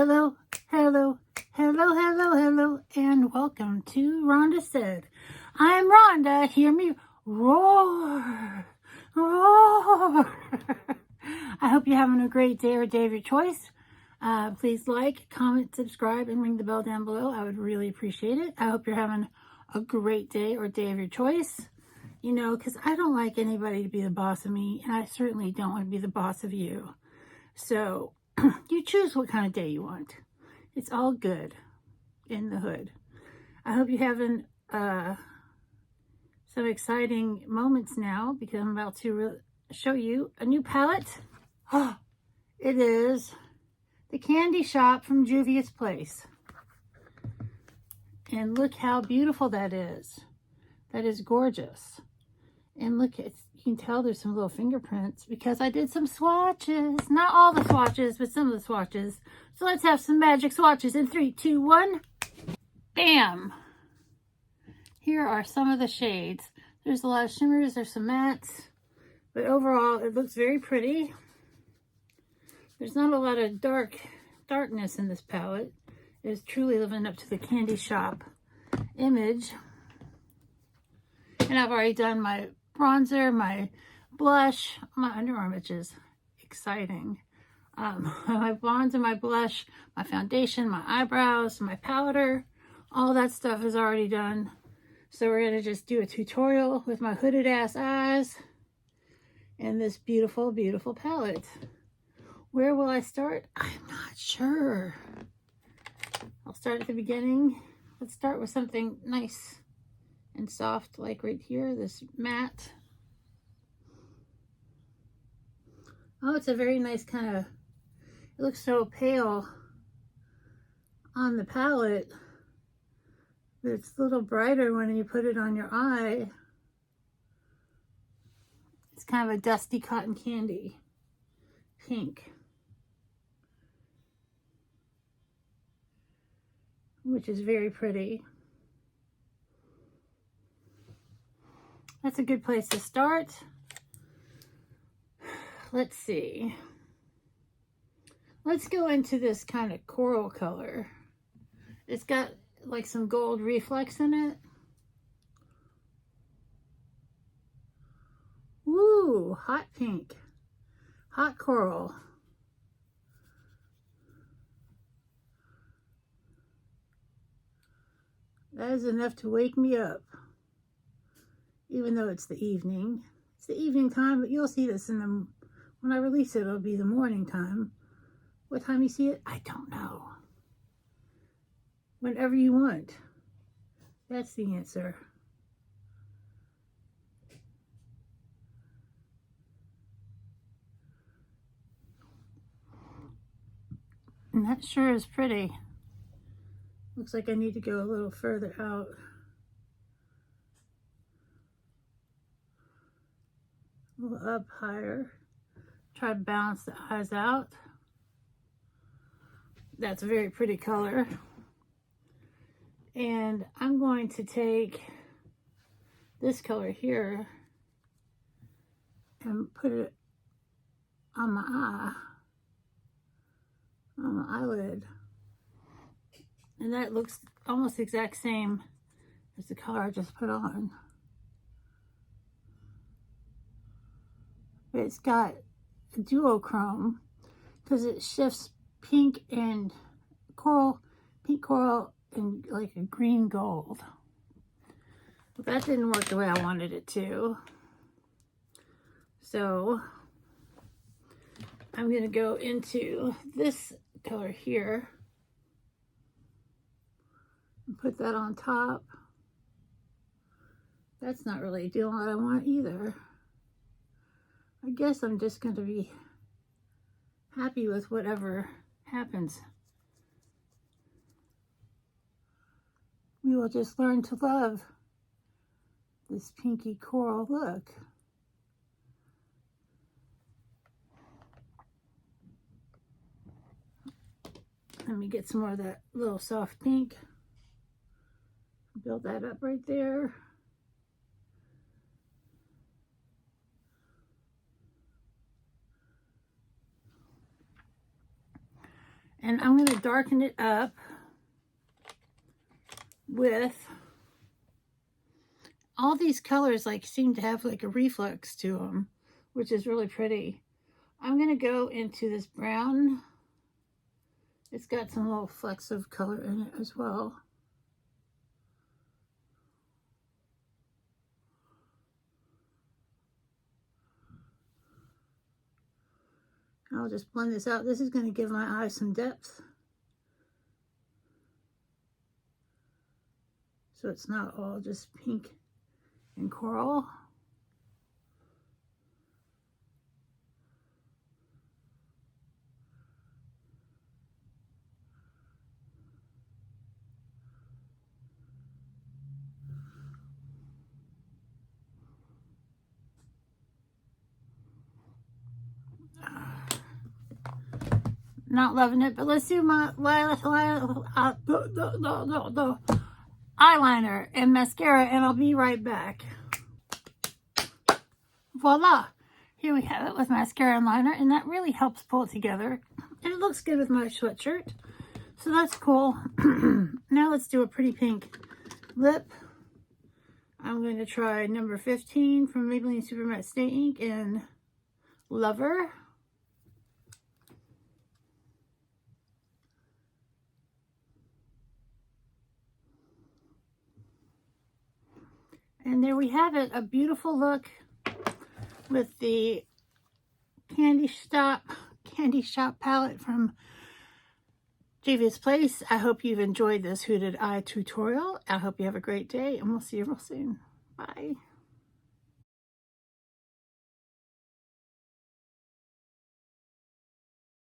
Hello, hello, hello, hello, hello, and welcome to Rhonda Said. I'm Rhonda, hear me roar, roar. I hope you're having a great day or day of your choice. Please like, comment, subscribe, and ring the bell down below. I would really appreciate it. I hope you're having a great day or day of your choice. You know, because I don't like anybody to be the boss of me, and I certainly don't want to be the boss of you. So, you choose what kind of day you want. It's all good in the hood. I hope you're having some exciting moments now, because I'm about to show you a new palette. Oh, it is the Candy Shop from Juvia's Place. And look how beautiful that is. That is gorgeous. And look, you can tell there's some little fingerprints because I did some swatches. Not all the swatches, but some of the swatches. So let's have some magic swatches in 3, 2, 1. Bam! Here are some of the shades. There's a lot of shimmers, there's some mattes. But overall, it looks very pretty. There's not a lot of darkness in this palette. It is truly living up to the Candy Shop image. And I've already done my bronzer, my blush, my underarm, which is exciting. My bronzer, my blush, my foundation, my eyebrows, my powder, all that stuff is already done. So we're going to just do a tutorial with my hooded ass eyes and this beautiful, beautiful palette. Where will I start? I'm not sure. I'll start at the beginning. Let's start with something nice and soft, like right here, this matte. Oh, it's a very nice kind of, it looks so pale on the palette, but it's a little brighter when you put it on your eye. It's kind of a dusty cotton candy pink, which is very pretty. That's a good place to start. Let's see. Let's go into this kind of coral color. It's got like some gold reflex in it. Woo, hot pink, hot coral. That is enough to wake me up. Even though it's the evening. It's the evening time, but you'll see this when I release it, it'll be the morning time. What time you see it? I don't know. Whenever you want. That's the answer. And that sure is pretty. Looks like I need to go a little further out. A little up higher. Try to balance the eyes out. That's a very pretty color. And I'm going to take this color here and put it on my eye, on my eyelid. And that looks almost the exact same as the color I just put on. But it's got a duochrome because it shifts pink and coral, pink coral and like a green gold. But that didn't work the way I wanted it to. So I'm going to go into this color here and put that on top. That's not really doing what I want either. I guess I'm just going to be happy with whatever happens. We will just learn to love this pinky coral look. Let me get some more of that little soft pink. Build that up right there. And I'm going to darken it up with all these colors, like seem to have like a reflex to them, which is really pretty. I'm going to go into this brown. It's got some little flecks of color in it as well. I'll just blend this out. This is going to give my eyes some depth. So it's not all just pink and coral. Not loving it, but let's do my eyeliner and mascara, and I'll be right back. Voila! Here we have it with mascara and liner, and that really helps pull it together. And it looks good with my sweatshirt, so that's cool. Now let's do a pretty pink lip. I'm going to try number 15 from Maybelline Super Matte Stay Ink in Lover. And there we have it, a beautiful look with the Candy Shop palette from Juvia's Place. I hope you've enjoyed this hooded eye tutorial. I hope you have a great day, and we'll see you real soon. Bye.